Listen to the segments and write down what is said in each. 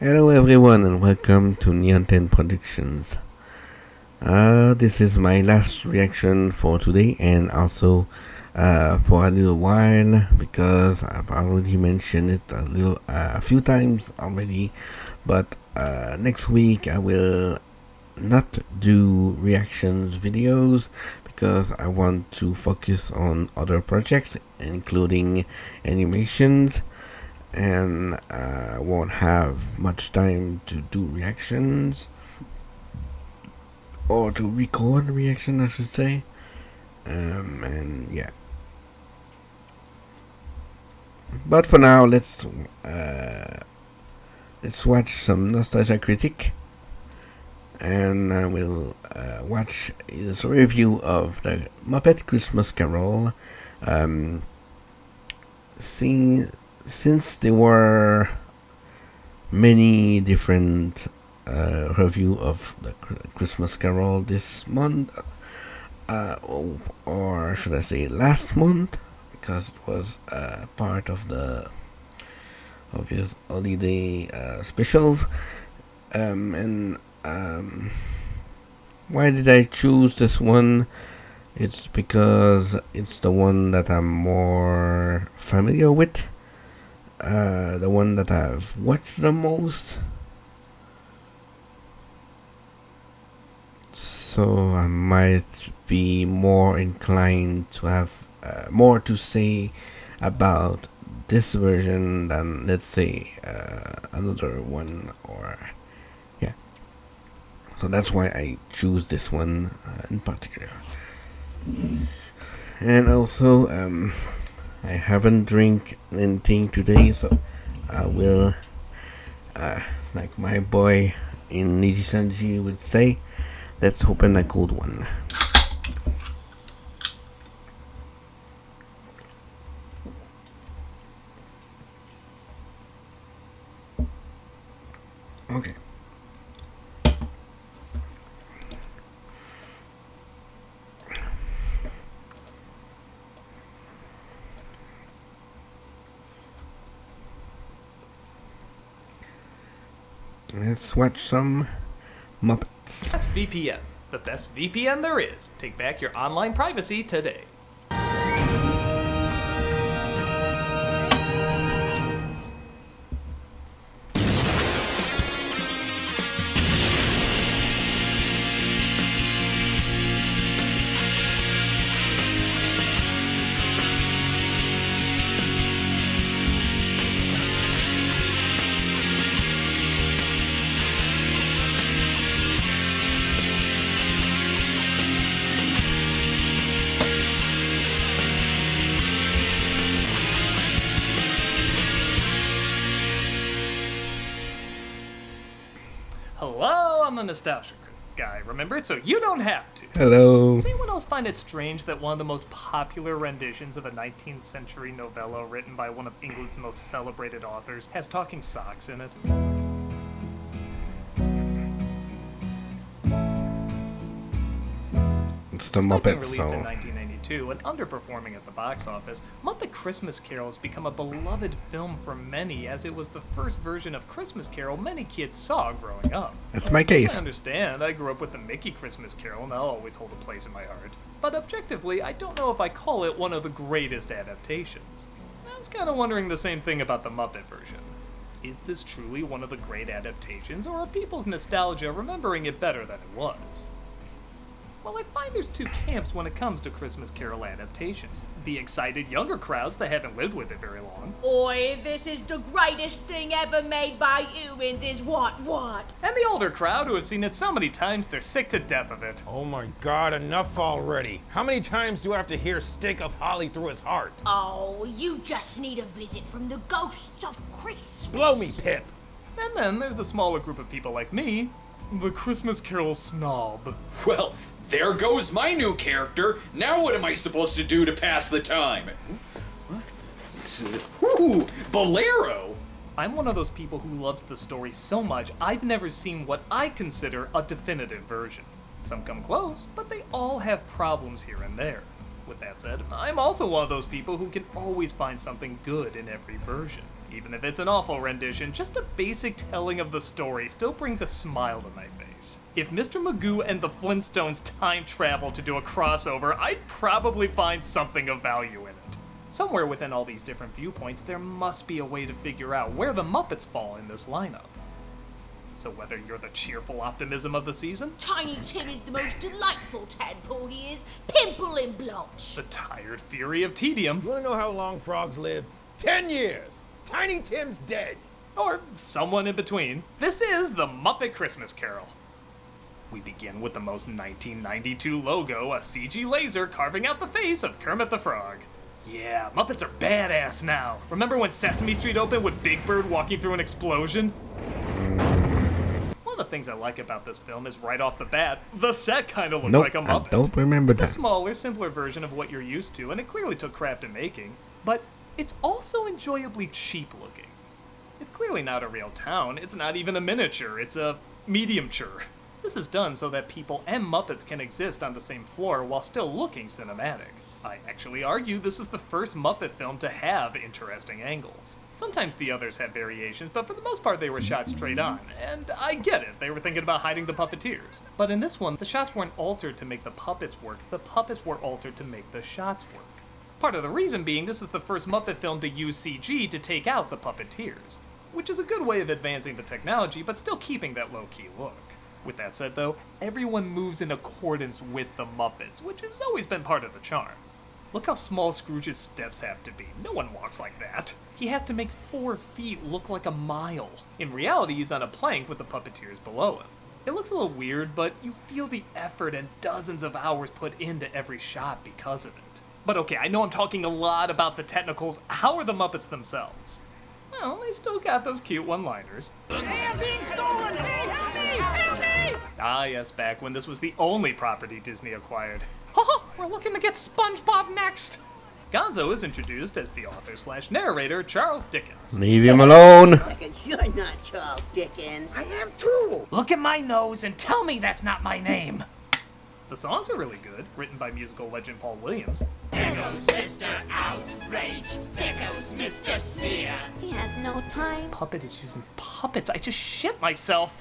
Hello everyone and welcome to Nihonten Productions. This is my last reaction for today and also for a little while because I've already mentioned it a few times already, but next week I will not do reactions videos because I want to focus on other projects including animations, and I won't have much time to do reactions or to record reaction, I should say. And yeah, but for now let's watch some nostalgia critic, and I will watch this review of the Muppet Christmas Carol. Since there were many different review of the Christmas Carol this month, or should I say last month, because it was part of the obvious holiday specials. And why did I choose this one? It's because it's the one that I'm more familiar with. The one that I've watched the most, so I might be more inclined to have more to say about this version than, let's say, another one, or yeah. So that's why I choose this one in particular. And also, I haven't drink anything today, so I will, like my boy in Nijisanji would say, let's open a cold one. Okay. Let's watch some Muppets. That's VPN, the best VPN there is. Take back your online privacy today. Hello, I'm the nostalgia guy, remember? So you don't have to. Hello. Does anyone else find it strange that one of the most popular renditions of a 19th century novella written by one of England's most celebrated authors has talking socks in it? It's the Despite being Muppets, released so in 1992 and underperforming at the box office, Muppet Christmas Carol has become a beloved film for many, as it was the first version of Christmas Carol many kids saw growing up. that's my I case. understand, I grew up with the Mickey Christmas Carol, and that'll always hold a place in my heart. But objectively, I don't know if I call it one of the greatest adaptations. I was kind of wondering the same thing about the Muppet version. Is this truly one of the great adaptations, or are people's nostalgia remembering it better than it was? Well, I find there's two camps when it comes to Christmas Carol adaptations. The excited younger crowds that haven't lived with it very long. Oi, this is the greatest thing ever made by humans is what? And the older crowd who have seen it so many times they're sick to death of it. Oh my god, enough already. How many times do I have to hear Stick of Holly through his heart? Oh, you just need a visit from the ghosts of Christmas. Blow me, Pip. And then there's a smaller group of people like me, the Christmas Carol snob. Well, there goes my new character. Now what am I supposed to do to pass the time? What? Ooh, Bolero! I'm one of those people who loves the story so much I've never seen what I consider a definitive version. Some come close, but they all have problems here and there. With that said, I'm also one of those people who can always find something good in every version. Even if it's an awful rendition, just a basic telling of the story still brings a smile to my face. If Mr. Magoo and the Flintstones time traveled to do a crossover, I'd probably find something of value in it. Somewhere within all these different viewpoints, there must be a way to figure out where the Muppets fall in this lineup. So whether you're the cheerful optimism of the season, Tiny Tim is the most delightful tadpole he is, pimple and blotch. the tired fury of tedium, You wanna know how long frogs live? 10 years! Tiny Tim's dead! or someone in between, this is the Muppet Christmas Carol. We begin with the most 1992 logo, a CG laser carving out the face of Kermit the Frog. Yeah, Muppets are badass now. Remember when Sesame Street opened with Big Bird walking through an explosion? One of the things I like about this film is right off the bat, the set kind of looks Nope, like a I Muppet. don't remember It's a that. smaller, simpler version of what you're used to, and it clearly took craft in making, but it's also enjoyably cheap looking. It's clearly not a real town, it's not even a miniature, it's a medium-ture. This is done so that people and Muppets can exist on the same floor while still looking cinematic. I actually argue this is the first Muppet film to have interesting angles. Sometimes the others had variations, but for the most part they were shot straight on, and I get it, they were thinking about hiding the puppeteers. But in this one, the shots weren't altered to make the puppets work, the puppets were altered to make the shots work. Part of the reason being this is the first Muppet film to use CG to take out the puppeteers, which is a good way of advancing the technology, but still keeping that low-key look. With that said though, everyone moves in accordance with the Muppets, which has always been part of the charm. Look how small Scrooge's steps have to be. No one walks like that. He has to make 4 feet look like a mile. In reality, he's on a plank with the puppeteers below him. It looks a little weird, but you feel the effort and dozens of hours put into every shot because of it. But okay, I know I'm talking a lot about the technicals. How are the Muppets themselves? Well, they still got those cute one-liners. Hey, I'm being stolen! Hey, help me! Help me! Ah yes, back when this was the only property Disney acquired. Haha, we're looking to get SpongeBob next! Gonzo is introduced as the author/narrator Charles Dickens. Leave him alone. Second, you're not Charles Dickens. I am too. Look at my nose and tell me that's not my name! The songs are really good, written by musical legend Paul Williams. There goes Mr. Outrage. There goes Mr. Sneer. He has no time. Puppet is using puppets, I just shit myself!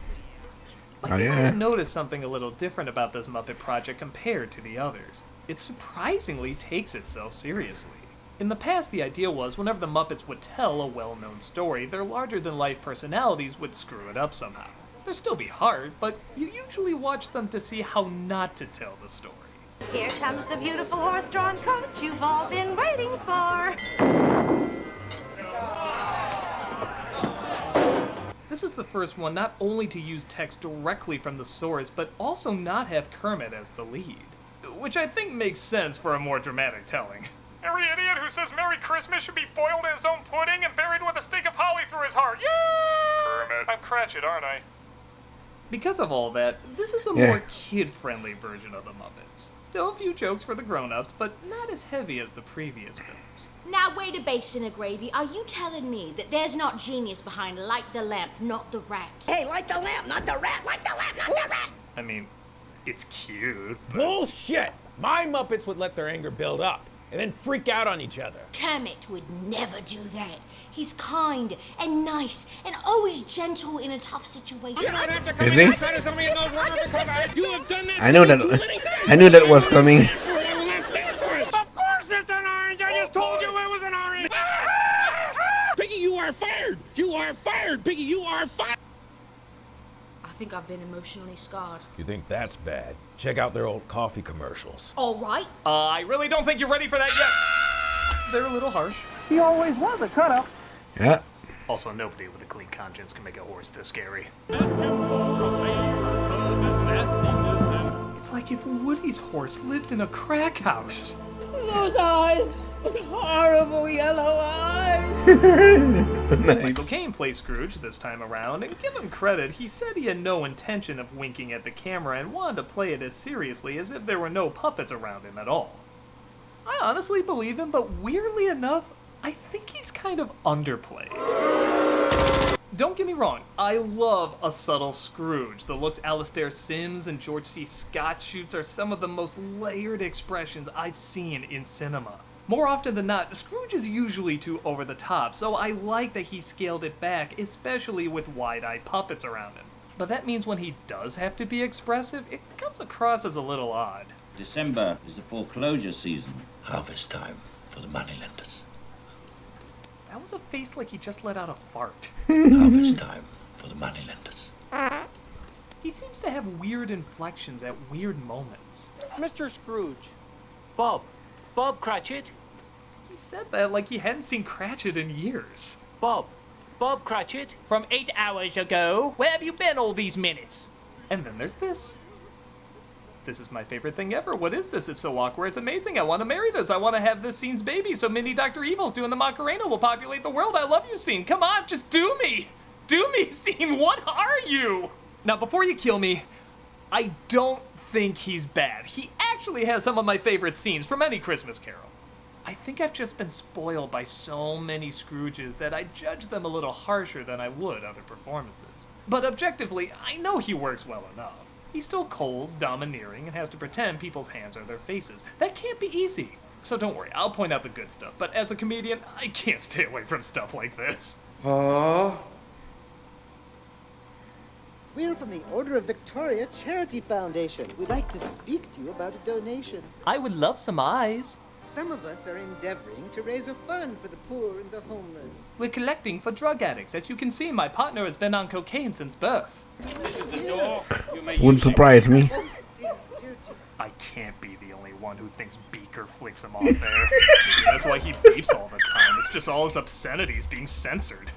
But Oh, you yeah. might have noticed something a little different about this Muppet project compared to the others. It surprisingly takes itself seriously. In the past, the idea was whenever the Muppets would tell a well-known story, their larger-than-life personalities would screw it up somehow. They'd still be hard, but you usually watch them to see how not to tell the story. Here comes the beautiful horse-drawn coach you've all been waiting for. This is the first one not only to use text directly from the source, but also not have Kermit as the lead. Which I think makes sense for a more dramatic telling. Every idiot who says Merry Christmas should be boiled in his own pudding and buried with a stake of holly through his heart. Yeah! Kermit. I'm Cratchit, aren't I? Because of all that, this is a Yeah. more kid-friendly version of the Muppets. Still a few jokes for the grown-ups, but not as heavy as the previous films. Now wait a basin of gravy. Are you telling me that there's not genius behind Light the Lamp, not the Rat? Hey, light the lamp, not the rat. Light the lamp, not the rat. I mean, it's cute. Bullshit! My Muppets would let their anger build up and then freak out on each other. Kermit would never do that. He's kind and nice and always gentle in a tough situation. Is he? You have done that. I know that. I knew that was coming. Of course it's an orange. I just told you it was an orange. Piggy, you are fired! You are fired! Piggy, you are fired! I think I've been emotionally scarred. You think that's bad? Check out their old coffee commercials. All right. I really don't think you're ready for that yet. They're a little harsh. Yeah. Also, nobody with a clean conscience can make a horse this scary. It's like if Woody's horse lived in a crack house. Those eyes! Those horrible yellow eyes! Michael Caine plays Scrooge this time around, and give him credit, he said he had no intention of winking at the camera and wanted to play it as seriously as if there were no puppets around him at all. I honestly believe him, but weirdly enough, I think he's kind of underplayed. Don't get me wrong, I love a subtle Scrooge. The looks Alastair Sims and George C. Scott shoots are some of the most layered expressions I've seen in cinema. More often than not, Scrooge is usually too over the top, so I like that he scaled it back, especially with wide-eyed puppets around him. But that means when he does have to be expressive, it comes across as a little odd. December is the foreclosure season. Harvest time for the moneylenders. That was a face like he just let out a fart. Harvest time for the moneylenders. He seems to have weird inflections at weird moments. Mr. Scrooge. Bob Cratchit. He said that like he hadn't seen Cratchit in years. Bob Cratchit. From 8 hours ago. Where have you been all these minutes? And then there's this. This is my favorite thing ever. What is this? It's so awkward. It's amazing. I want to marry this. I want to have this scene's baby so mini Dr. Evil's doing the Macarena will populate the world. I love you, scene. Come on, just do me. Do me, scene. What are you? Now, before you kill me, I don't think he's bad. He actually has some of my favorite scenes from any Christmas Carol. I think I've just been spoiled by so many Scrooges that I judge them a little harsher than I would other performances. But objectively, I know he works well enough. He's still cold, domineering, and has to pretend people's hands are their faces. That can't be easy. So don't worry, I'll point out the good stuff, but as a comedian, I can't stay away from stuff like this. We're from the Order of Victoria Charity Foundation. We'd like to speak to you about a donation. I would love some eyes. Some of us are endeavoring to raise a fund for the poor and the homeless. We're collecting for drug addicts. As you can see, my partner has been on cocaine since birth. This is the door. You may Wouldn't surprise me. Oh, dear. I can't be the only one who thinks Beaker flicks him off there. Maybe that's why he beeps all the time. It's just all his obscenities being censored.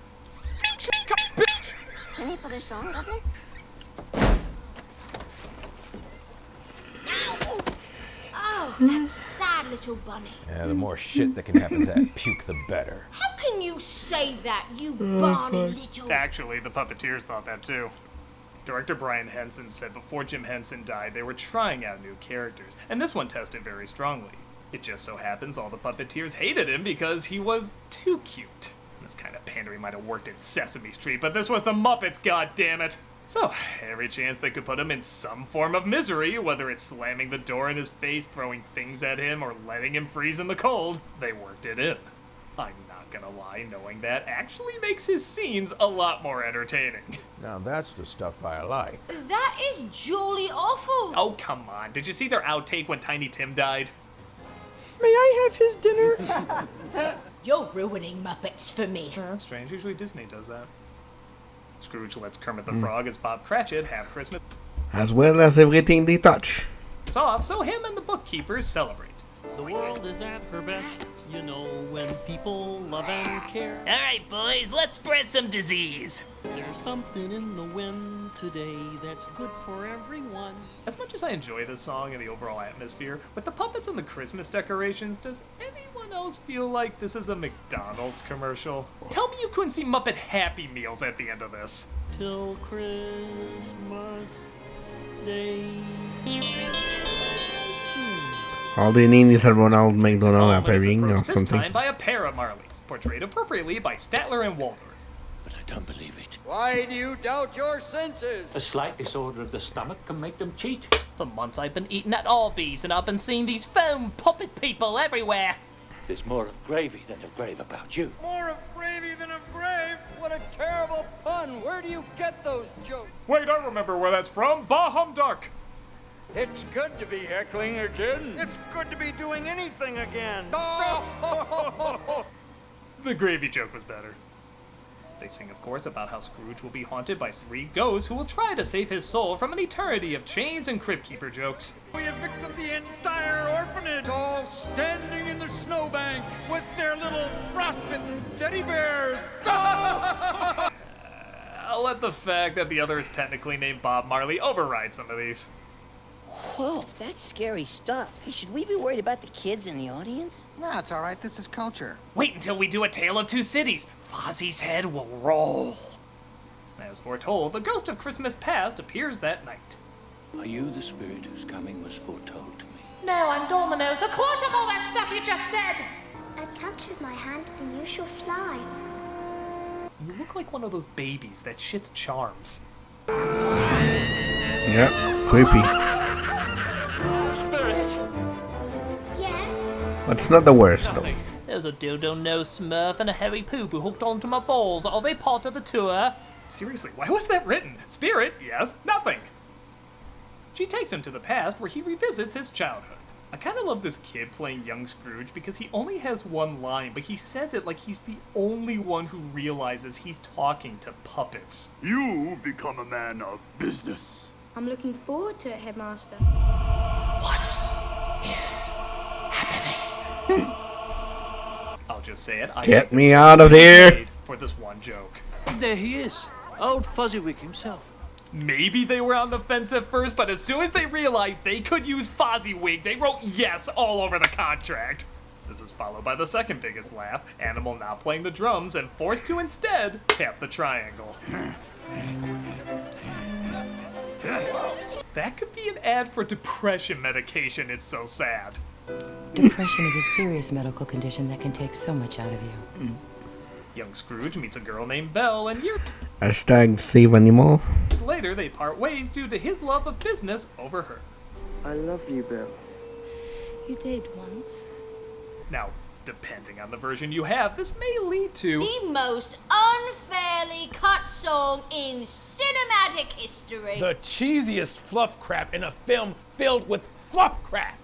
Any for this song, Governor? Oh, that sad little bunny. Yeah, the more shit that can happen to that puke, the better. How can you say that, you barny little... Actually, the puppeteers thought that too. Director Brian Henson said before Jim Henson died, they were trying out new characters, and this one tested very strongly. It just so happens all the puppeteers hated him because he was too cute. This kind of pandering might have worked in Sesame Street, but this was the Muppets, goddammit! So, every chance they could put him in some form of misery, whether it's slamming the door in his face, throwing things at him, or letting him freeze in the cold, they worked it in. I'm not gonna lie, knowing that actually makes his scenes a lot more entertaining. Now that's the stuff I like. That is jolly awful. Oh, come on. Did you see their outtake when Tiny Tim died? May I have his dinner? You're ruining Muppets for me. Oh, that's strange. Usually Disney does that. Scrooge lets Kermit the Frog as Bob Cratchit have Christmas As well as everything they touch. off, so him and the bookkeepers celebrate. The world is at her best, you know, when people love and care. All right, boys, let's spread some disease. There's something in the wind today that's good for everyone. As much as I enjoy this song and the overall atmosphere, with the puppets and the Christmas decorations, does anyone else feel like this is a McDonald's commercial? Tell me you couldn't see Muppet Happy Meals at the end of this. Till Christmas Day. All they need is a Ronald McDonald appearing or This something. time by a pair of Marleys, portrayed appropriately by Statler and Waldorf. But I don't believe it. Why do you doubt your senses? A slight disorder of the stomach can make them cheat. For months I've been eating at Arby's and I've been seeing these foam puppet people everywhere. There's more of gravy than of grave about you. More of gravy than of grave? What a terrible pun. Where do you get those jokes? Wait, I remember where that's from. Bah Humduck! It's good to be heckling again. It's good to be doing anything again. The gravy joke was better. They sing, of course, about how Scrooge will be haunted by 3 ghosts who will try to save his soul from an eternity of chains and Crypt Keeper jokes. We evicted the entire orphanage, all standing in the snowbank with their little frostbitten teddy bears. I'll let the fact that the other is technically named Bob Marley override some of these. Whoa, that's scary stuff. Hey, should we be worried about the kids in the audience? No, it's all right. This is culture. Wait until we do A Tale of Two Cities. Fozzie's head will roll. As foretold, the ghost of Christmas past appears that night. Are you the spirit whose coming was foretold to me? No, I'm Domino's. Of course I'm all that stuff you just said. A touch of my hand and you shall fly. You look like one of those babies that shits charms. Yep, creepy. Spirit. Yes? But it's not the worst though. There's a dildo nose smurf and a hairy poop who hooked onto my balls. Are they part of the tour? Seriously, why was that written? Spirit, yes, nothing. She takes him to the past where he revisits his childhood. I kind of love this kid playing young Scrooge because he only has one line, but he says it like he's the only one who realizes he's talking to puppets. You become a man of business. I'm looking forward to it, Headmaster. I'll just say it. Get me out of here! For this one joke. There he is, old Fuzzywick himself. Maybe they were on the fence at first, but as soon as they realized they could use Fozziewig, they wrote yes all over the contract. This is followed by the second biggest laugh, Animal now playing the drums and forced to instead tap the triangle. That could be an ad for depression medication, it's so sad. Depression is a serious medical condition that can take so much out of you. Young Scrooge meets a girl named Belle, and years #save animal. later they part ways due to his love of business over her. I love you, Bill. You did once. Now, depending on the version you have, this may lead to The most unfairly cut song in cinematic history. The cheesiest fluff crap in a film filled with fluff crap.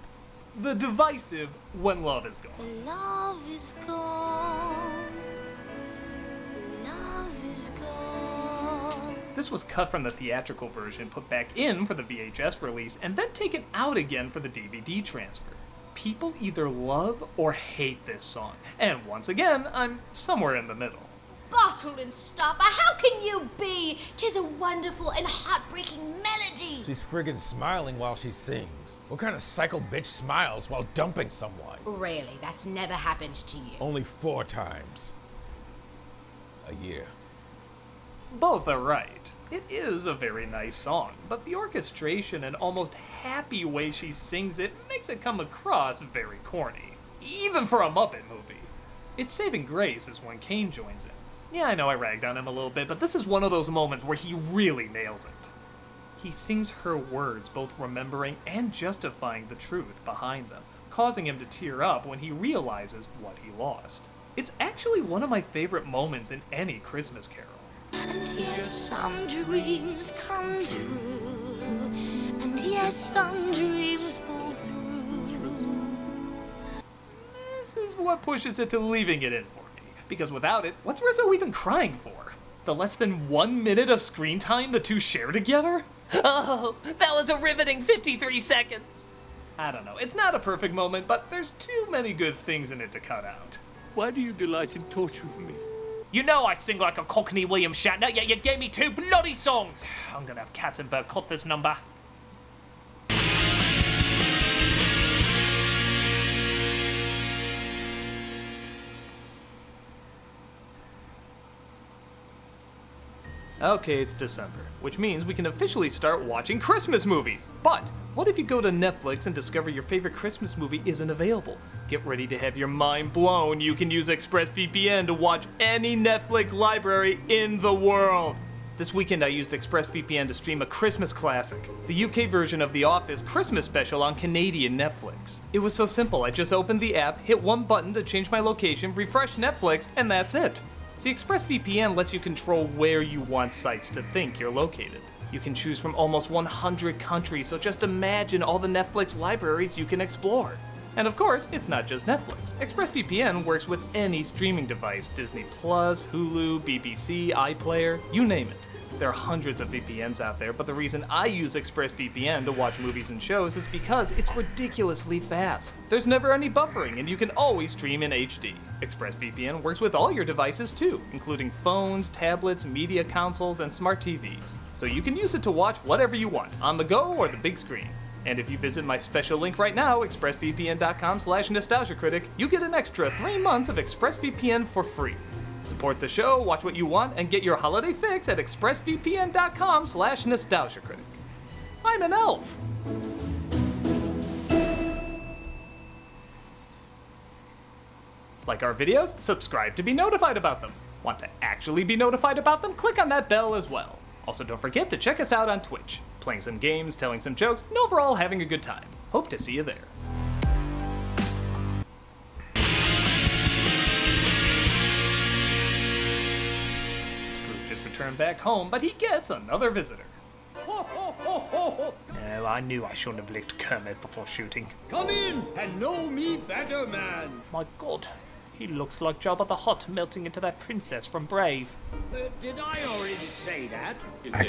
the divisive When Love Is Gone. Love is gone. Love is gone. This was cut from the theatrical version, put back in for the VHS release, and then taken out again for the DVD transfer. People either love or hate this song, and once again, I'm somewhere in the middle. Bottle and stopper, how can you be? 'Tis a wonderful and heartbreaking melody. She's friggin' smiling while she sings. What kind of psycho bitch smiles while dumping someone? Really, that's never happened to you. Only 4 times a year. Both are right. It is a very nice song, but the orchestration and almost happy way she sings it makes it come across very corny. Even for a Muppet movie. Its saving grace is when Kane joins in. Yeah, I know I ragged on him a little bit, but this is one of those moments where he really nails it. He sings her words, both remembering and justifying the truth behind them, causing him to tear up when he realizes what he lost. It's actually one of my favorite moments in any Christmas carol. And yes, some dreams come true. And yes, some dreams fall through. This is what pushes it to leaving it in for me, because without it, what's Rizzo even crying for? The less than 1 minute of screen time the two share together? Oh, that was a riveting 53 seconds! I don't know, it's not a perfect moment, but there's too many good things in it to cut out. Why do you delight in torturing me? You know I sing like a Cockney William Shatner, yet you gave me 2 bloody songs! I'm gonna have Katzenberg cut this number. Okay, it's December, which means we can officially start watching Christmas movies. But what if you go to Netflix and discover your favorite Christmas movie isn't available? Get ready to have your mind blown. You can use ExpressVPN to watch any Netflix library in the world. This weekend I used ExpressVPN to stream A Christmas Classic, the UK version of The Office Christmas special on Canadian Netflix. It was so simple, I just opened the app, hit one button to change my location, refresh Netflix, and that's it. See, ExpressVPN lets you control where you want sites to think you're located. You can choose from almost 100 countries, so just imagine all the Netflix libraries you can explore. And of course, it's not just Netflix. ExpressVPN works with any streaming device, Disney+, Hulu, BBC, iPlayer, you name it. There are hundreds of VPNs out there, but the reason I use ExpressVPN to watch movies and shows is because it's ridiculously fast. There's never any buffering, and you can always stream in HD. ExpressVPN works with all your devices too, including phones, tablets, media consoles, and smart TVs. So you can use it to watch whatever you want, on the go or the big screen. And if you visit my special link right now, expressvpn.com/nostalgiacritic, you get an extra 3 months of ExpressVPN for free. Support the show, watch what you want, and get your holiday fix at expressvpn.com/nostalgiacritic. I'm an elf. Like our videos? Subscribe to be notified about them. Want to actually be notified about them? Click on that bell as well. Also, don't forget to check us out on Twitch. Playing some games, telling some jokes, and overall having a good time. Hope to see you there. return back home, but he gets another visitor. Ho, ho, ho, ho, ho. Oh, I knew I shouldn't have licked Kermit before shooting. Come in and know me better, man. My God, he looks like Jabba the Hutt melting into that princess from Brave. Did I already say that?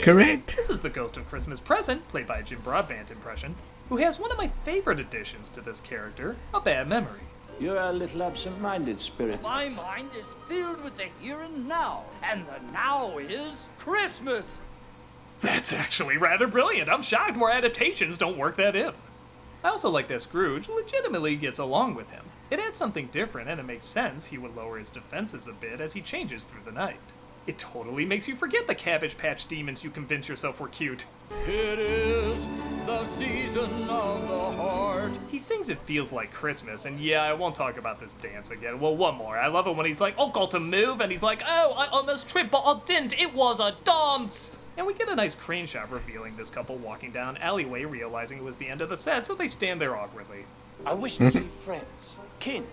Correct. This is the Ghost of Christmas Present, played by a Jim Broadbent impression, who has one of my favorite additions to this character, a bad memory. You're a little absent-minded, Spirit. My mind is filled with the here and now, and the now is Christmas. That's actually rather brilliant. I'm shocked more adaptations don't work that in. I also like that Scrooge legitimately gets along with him. It adds something different, and it makes sense he would lower his defenses a bit as he changes through the night. It totally makes you forget the Cabbage Patch demons you convinced yourself were cute. It is the season of the heart. He sings It Feels Like Christmas, and yeah, I won't talk about this dance again. Well, one more. I love it when he's like, oh, got to move, and he's like, oh, I almost tripped, but I didn't. It was a dance. And we get a nice crane shot revealing this couple walking down alleyway, realizing it was the end of the set, so they stand there awkwardly. I wish to see friends, kin.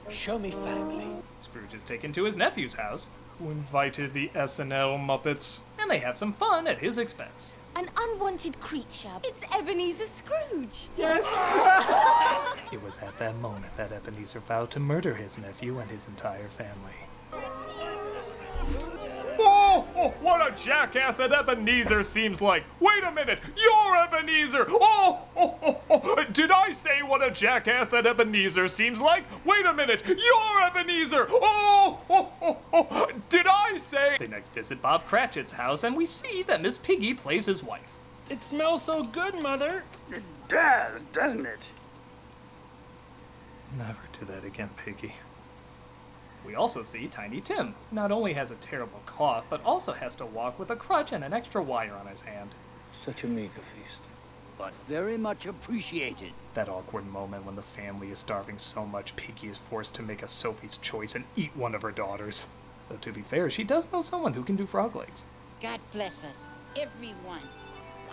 Show me family. Scrooge is taken to his nephew's house, who invited the SNL Muppets, and they have some fun at his expense. An unwanted creature. It's Ebenezer Scrooge. Yes! It was at that moment that Ebenezer vowed to murder his nephew and his entire family. Oh, what a jackass that Ebenezer seems like. Wait a minute, you're Ebenezer. Oh, did I say what a jackass that Ebenezer seems like? Wait a minute, you're Ebenezer. Oh, did I say? They next visit Bob Cratchit's house, and we see that Miss Piggy plays his wife. It smells so good, Mother. It does, doesn't it? Never do that again, Piggy. We also see Tiny Tim. Not only has a terrible cough, but also has to walk with a crutch and an extra wire on his hand. Such a meager feast. But very much appreciated. That awkward moment when the family is starving so much, Piggy is forced to make a Sophie's choice and eat one of her daughters. Though to be fair, she does know someone who can do frog legs. God bless us, everyone.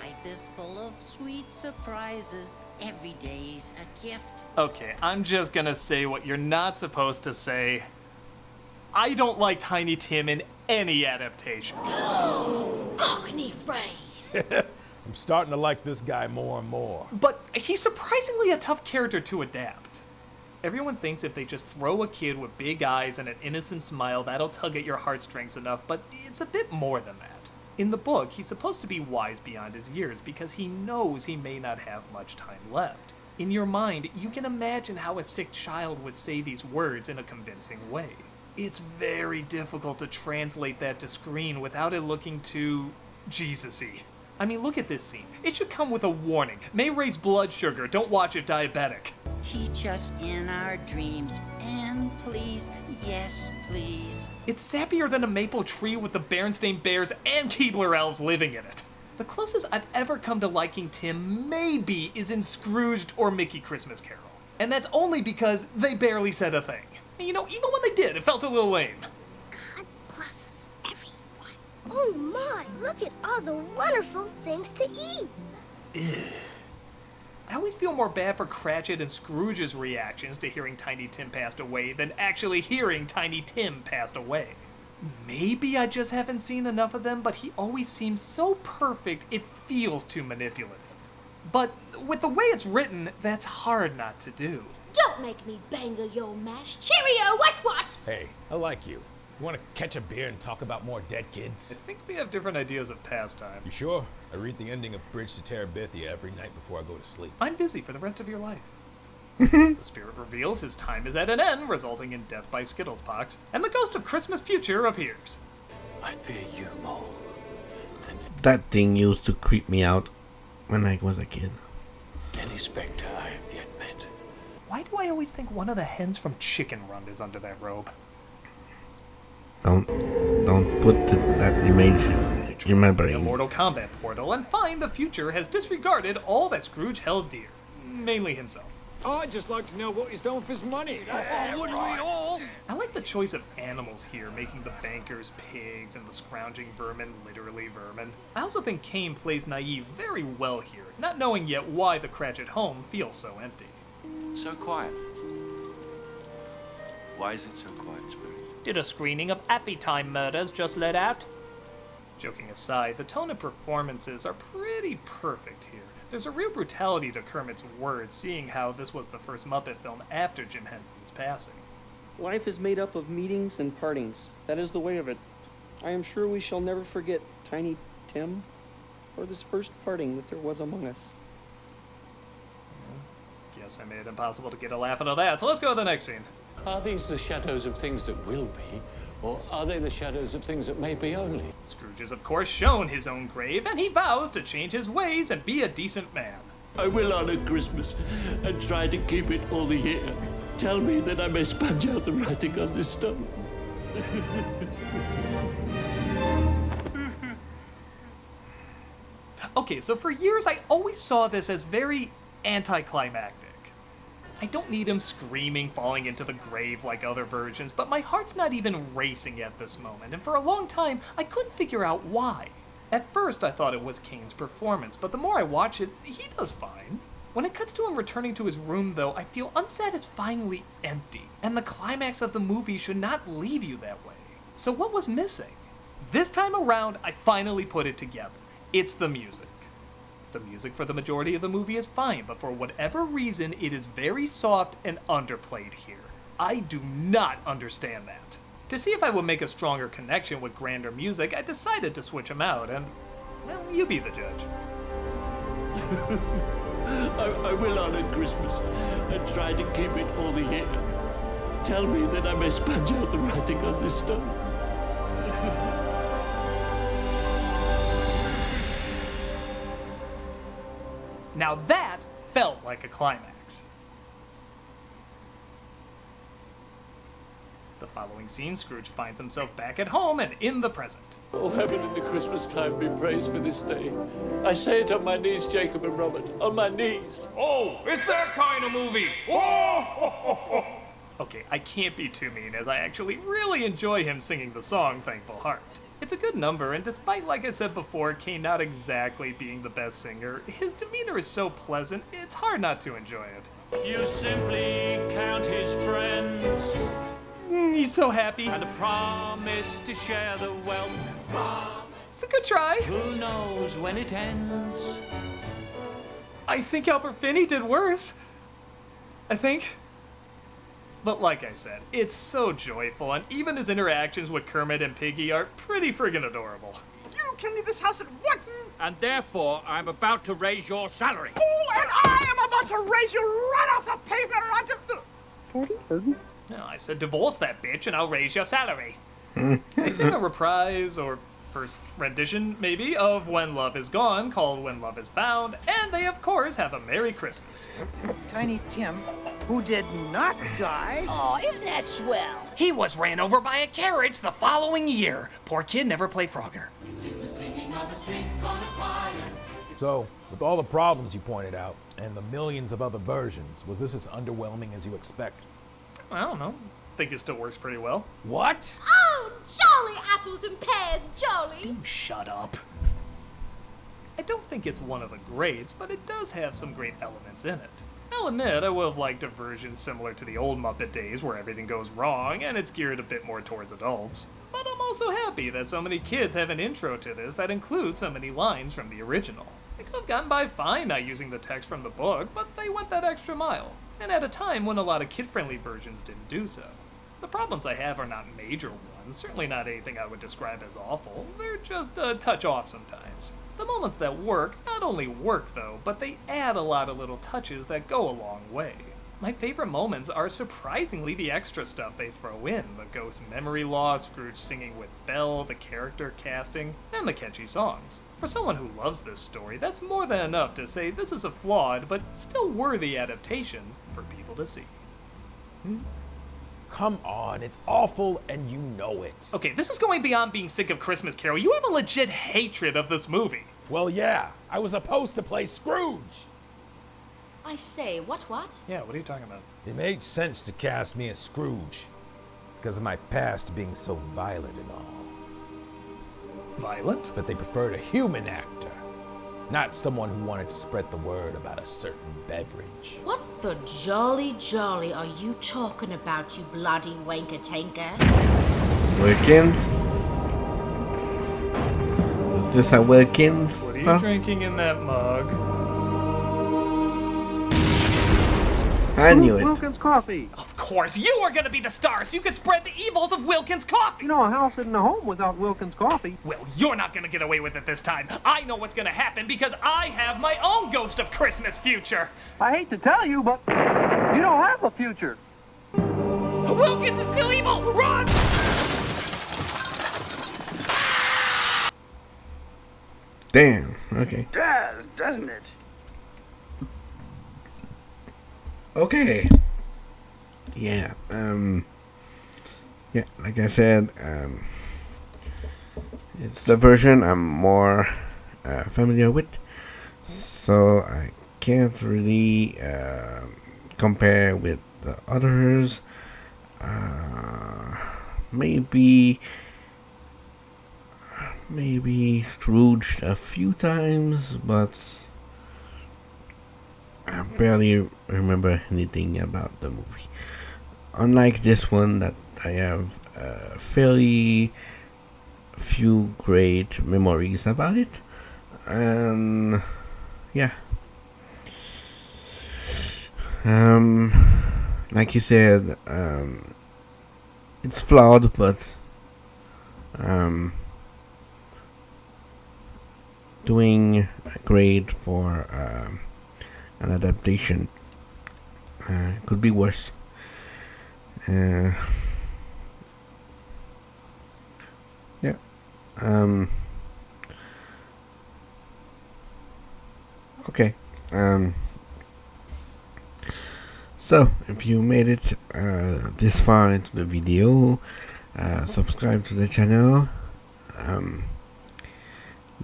Life is full of sweet surprises. Every day's a gift. Okay, I'm just gonna say what you're not supposed to say. I don't like Tiny Tim in any adaptation. Cockney phrase. I'm starting to like this guy more and more. But he's surprisingly a tough character to adapt. Everyone thinks if they just throw a kid with big eyes and an innocent smile, that'll tug at your heartstrings enough, but it's a bit more than that. In the book, he's supposed to be wise beyond his years because he knows he may not have much time left. In your mind, you can imagine how a sick child would say these words in a convincing way. It's very difficult to translate that to screen without it looking too Jesus-y. I mean, look at this scene. It should come with a warning. May raise blood sugar. Don't watch it diabetic. Teach us in our dreams, and please, yes, please. It's sappier than a maple tree with the Berenstain Bears and Keebler Elves living in it. The closest I've ever come to liking Tim maybe is in Scrooged or Mickey Christmas Carol. And that's only because they barely said a thing. And you know, even when they did, it felt a little lame. God bless us, everyone. Oh my, look at all the wonderful things to eat. I always feel more bad for Cratchit and Scrooge's reactions to hearing Tiny Tim passed away than actually hearing Tiny Tim passed away. Maybe I just haven't seen enough of them, but he always seems so perfect it feels too manipulative. But with the way it's written, that's hard not to do. Don't make me bangle your mash. Cheerio, what? Hey, I like you. You want to catch a beer and talk about more dead kids? I think we have different ideas of pastime. You sure? I read the ending of Bridge to Terabithia every night before I go to sleep. I'm busy for the rest of your life. The spirit reveals his time is at an end, resulting in death by Skittlespox, and the ghost of Christmas future appears. I fear you more than That thing used to creep me out when I was a kid. any spectre I have yet met. Why do I always think one of the hens from Chicken Run is under that robe? Don't put that image in my The brain. Mortal Kombat portal and find the future has disregarded all that Scrooge held dear. Mainly himself. I'd just like to know what he's done with his money. Oh, wouldn't we all? I like the choice of animals here, making the bankers pigs and the scrounging vermin literally vermin. I also think Kane plays naive very well here, not knowing yet why the Cratchit home feels so empty. So quiet. Why is it so quiet, Spirit? Did a screening of Appy Time Murders just let out? Joking aside, the tone and performances are pretty perfect here. There's a real brutality to Kermit's words, seeing how this was the first Muppet film after Jim Henson's passing. Life is made up of meetings and partings. That is the way of it. I am sure we shall never forget Tiny Tim, or this first parting that there was among us. Guess I made it impossible to get a laugh out of that, so let's go to the next scene. Are these the shadows of things that will be, or are they the shadows of things that may be only? Scrooge is, of course, shown his own grave, and he vows to change his ways and be a decent man. I will honor Christmas and try to keep it all the year. Tell me that I may sponge out the writing on this stone. Okay, so for years I always saw this as very anticlimactic. I don't need him screaming, falling into the grave like other versions, but my heart's not even racing at this moment, and for a long time I couldn't figure out why. At first I thought it was Kane's performance, but the more I watch it, he does fine. When it cuts to him returning to his room, though, I feel unsatisfyingly empty, and the climax of the movie should not leave you that way. So what was missing? This time around, I finally put it together. It's the music. The music for the majority of the movie is fine, but for whatever reason, it is very soft and underplayed here. I do not understand that. To see if I would make a stronger connection with grander music, I decided to switch them out, and, well, you be the judge. I will honor Christmas and try to keep it all the year. Tell me that I may sponge out the writing on this stone. Now that felt like a climax. The following scene, Scrooge finds himself back at home and in the present. Oh, heaven in the Christmas time be praised for this day. I say it on my knees, Jacob and Robert, on my knees. Oh, it's that kind of movie! Whoa! Okay, I can't be too mean, as I actually really enjoy him singing the song Thankful Heart. It's a good number, and despite, like I said before, Kane not exactly being the best singer, his demeanor is so pleasant, it's hard not to enjoy it. You simply count his friends. He's so happy. And a promise to share the wealth. It's a good try. Who knows when it ends? I think Albert Finney did worse. I think. But like I said, it's so joyful, and even his interactions with Kermit and Piggy are pretty friggin' adorable. You can leave this house at once! And therefore, I'm about to raise your salary. Oh, and I am about to raise you right off the pavement and onto... Pardon? No, I said divorce that bitch and I'll raise your salary. They sing a reprise, or first rendition, maybe, of When Love Is Gone, called When Love Is Found, and they, of course, have a Merry Christmas. Tiny Tim, who did not die... Oh, isn't that swell? He was ran over by a carriage the following year. Poor kid never played Frogger. So, with all the problems you pointed out, and the millions of other versions, was this as underwhelming as you expect? I don't know. Think it still works pretty well. What? Oh, jolly apples and pears, jolly! Shut up. I don't think it's one of the greats, but it does have some great elements in it. I'll admit I would have liked a version similar to the old Muppet days where everything goes wrong and it's geared a bit more towards adults. But I'm also happy that so many kids have an intro to this that includes so many lines from the original. They could have gotten by fine not using the text from the book, but they went that extra mile. And at a time when a lot of kid-friendly versions didn't do so. The problems I have are not major ones, certainly not anything I would describe as awful, they're just a touch off sometimes. The moments that work not only work though, but they add a lot of little touches that go a long way. My favorite moments are surprisingly the extra stuff they throw in, the ghost memory loss, Scrooge singing with Belle, the character casting, and the catchy songs. For someone who loves this story, that's more than enough to say this is a flawed but still worthy adaptation for people to see. Come on, it's awful and you know it. Okay, this is going beyond being sick of Christmas Carol. You have a legit hatred of this movie. Well, yeah, I was supposed to play Scrooge. I say, what? Yeah, what are you talking about? It made sense to cast me as Scrooge because of my past being so violent and all. Violent? But they preferred a human actor, not someone who wanted to spread the word about a certain beverage. What the jolly are you talking about, you bloody wanker-tanker? Wickens? this a Wilkins? What are you Son? drinking in that mug? I knew it. Wilkins Coffee. Of course, you are gonna be the star so you can spread the evils of Wilkins Coffee! You know, a house isn't a home without Wilkins Coffee. Well, you're not gonna get away with it this time. I know what's gonna happen because I have my own Ghost of Christmas future. I hate to tell you, but you don't have a future. Wilkins is still evil! Run! Damn. Okay. Does, doesn't it? Okay. Yeah. Yeah. Like I said, it's the version I'm more familiar with, so I can't really compare with the others. Maybe Scrooged a few times, but I barely remember anything about the movie. Unlike this one, that I have fairly few great memories about it, and yeah. Like you said, it's flawed, but doing great for an adaptation. Could be worse. Yeah. Okay. So, if you made it this far into the video, subscribe to the channel,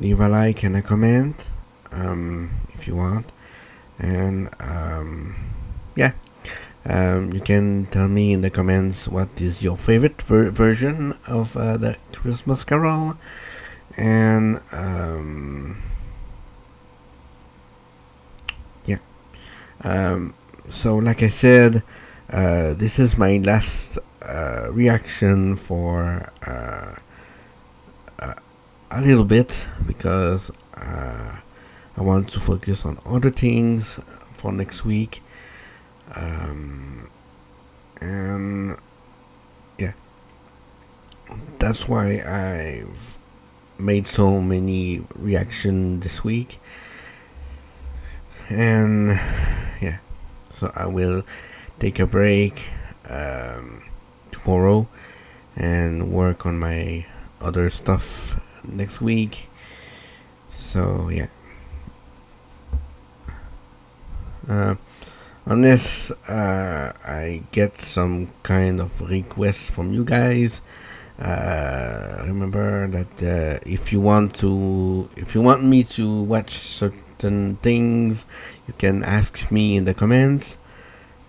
leave a like and a comment if you want, and yeah, you can tell me in the comments what is your favorite version of the Christmas Carol, and yeah. So like I said, this is my last reaction for a little bit, because I want to focus on other things for next week, and yeah, that's why I've made so many reactions this week, and yeah. So I will take a break tomorrow and work on my other stuff next week. So yeah. Unless I get some kind of request from you guys, remember that if you want me to watch certain things, you can ask me in the comments.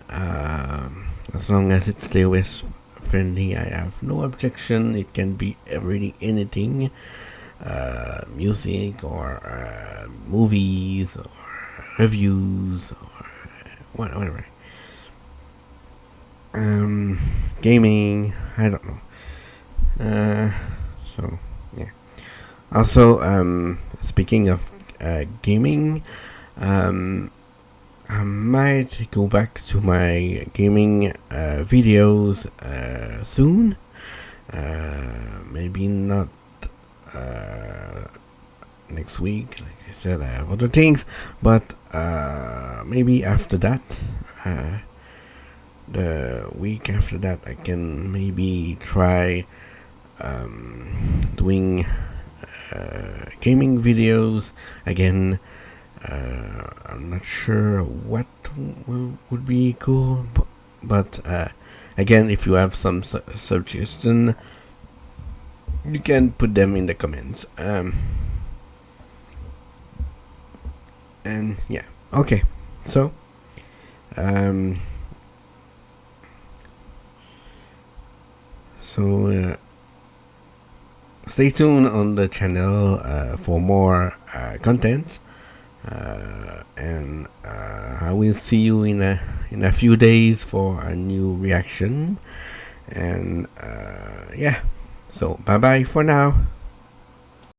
As long as it stays with friendly, I have no objection. It can be really anything, music or movies or reviews or whatever. Gaming, I don't know. So yeah. Also, speaking of gaming, I might go back to my gaming videos soon. Maybe not next week. Like I said, I have other things, but maybe after that, the week after that, I can maybe try doing gaming videos again. I'm not sure what would be cool, but again, if you have some suggestion, you can put them in the comments. And yeah, okay. So, stay tuned on the channel for more content. And I will see you in a few days for a new reaction, and yeah, so bye bye for now.